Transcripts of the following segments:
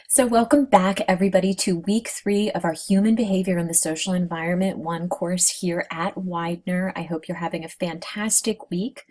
So welcome back everybody to week 3 of our Human Behavior in the Social Environment 1 course here at Widener. I hope you're having a fantastic week.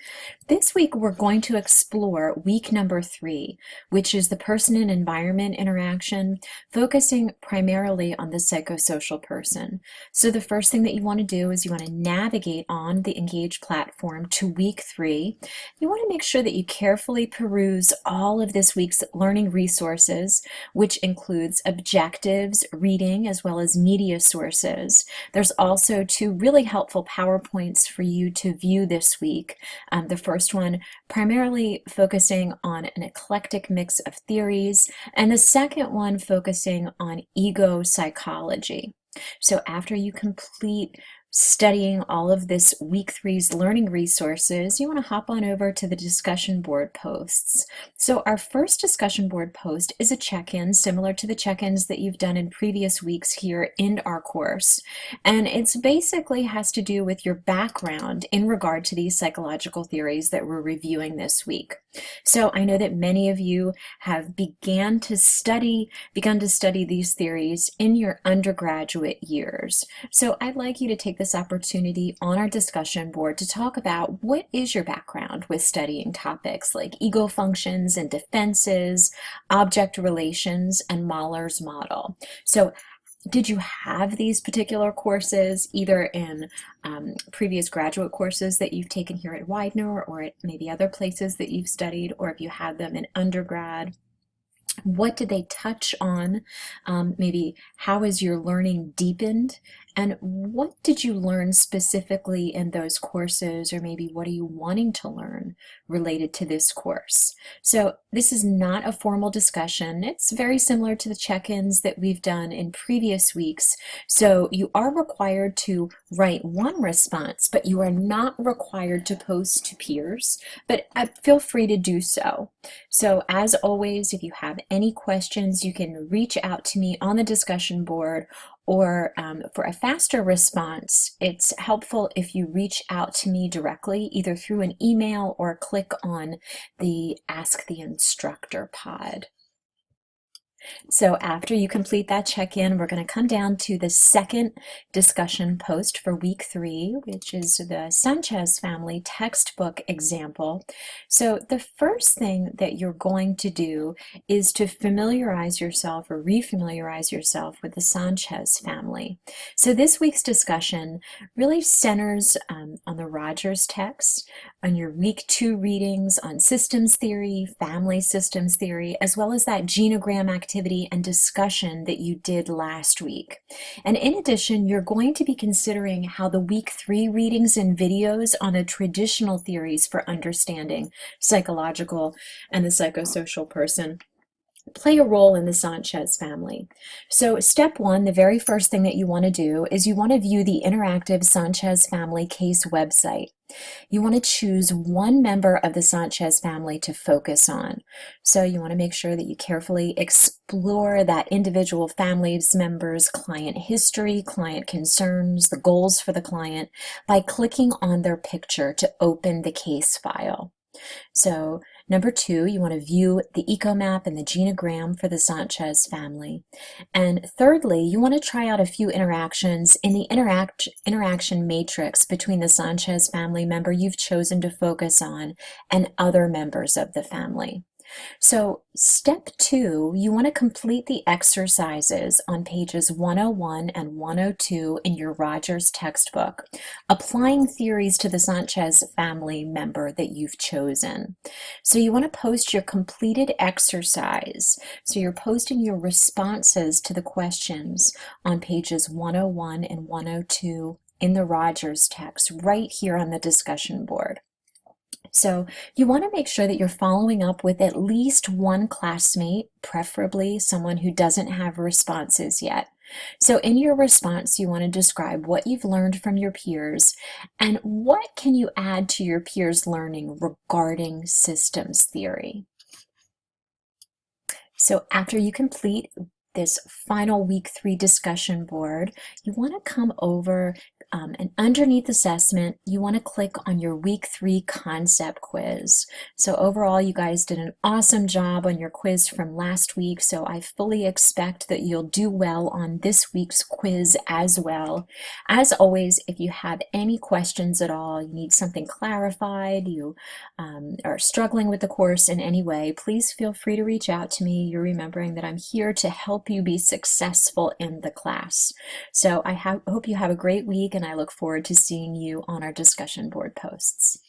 This week we're going to explore week number 3, which is the person and environment interaction, focusing primarily on the psychosocial person. So the first thing that you want to do is you want to navigate on the Engage platform to week 3. You want to make sure that you carefully peruse all of this week's learning resources, which includes objectives, reading, as well as media sources. There's also 2 really helpful PowerPoints for you to view this week. The first one primarily focusing on an eclectic mix of theories, and the second one focusing on ego psychology. So after you complete studying all of this week 3's learning resources, you want to hop on over to the discussion board posts. So our first discussion board post is a check-in similar to the check-ins that you've done in previous weeks here in our course. And it's basically has to do with your background in regard to these psychological theories that we're reviewing this week. So I know that many of you have begun to study these theories in your undergraduate years. So I'd like you to take this opportunity on our discussion board to talk about what is your background with studying topics like ego functions and defenses, object relations, and Mahler's model. So did you have these particular courses either in previous graduate courses that you've taken here at Widener or at maybe other places that you've studied, or if you had them in undergrad? What did they touch on? Maybe how has your learning deepened? And what did you learn specifically in those courses, or maybe what are you wanting to learn related to this course? So this is not a formal discussion. It's very similar to the check-ins that we've done in previous weeks. So you are required to write one response, but you are not required to post to peers, but feel free to do so. So as always, if you have any questions, you can reach out to me on the discussion board, or for a faster response, it's helpful if you reach out to me directly, either through an email or click on the Ask the Instructor pod. So after you complete that check-in, we're going to come down to the second discussion post for week 3, which is the Sanchez family textbook example. So the first thing that you're going to do is to familiarize yourself or refamiliarize yourself with the Sanchez family. So this week's discussion really centers on the Rogers text, on your week 2 readings on systems theory, family systems theory, as well as that genogram activity and discussion that you did last week. And in addition, you're going to be considering how the week 3 readings and videos on the traditional theories for understanding psychological and the psychosocial person play a role in the Sanchez family. So step 1, the very first thing that you want to do is you want to view the interactive Sanchez family case website. You want to choose one member of the Sanchez family to focus on. So you want to make sure that you carefully explore that individual family's members' client history, client concerns, the goals for the client by clicking on their picture to open the case file. So number 2, you want to view the ecomap and the genogram for the Sanchez family. And thirdly, you want to try out a few interactions in the interaction matrix between the Sanchez family member you've chosen to focus on and other members of the family. So step 2, you want to complete the exercises on pages 101 and 102 in your Rogers textbook, applying theories to the Sanchez family member that you've chosen. So you want to post your completed exercise. So you're posting your responses to the questions on pages 101 and 102 in the Rogers text right here on the discussion board. So you want to make sure that you're following up with at least one classmate, preferably someone who doesn't have responses yet. So in your response, you want to describe what you've learned from your peers and what can you add to your peers' learning regarding systems theory. So after you complete this final week 3 discussion board, you want to come over An underneath assessment, you want to click on your week 3 concept quiz. So overall, you guys did an awesome job on your quiz from last week, so I fully expect that you'll do well on this week's quiz as well. As always, if you have any questions at all, you need something clarified, you are struggling with the course in any way, please feel free to reach out to me. You're remembering that I'm here to help you be successful in the class. So I hope you have a great week, and I look forward to seeing you on our discussion board posts.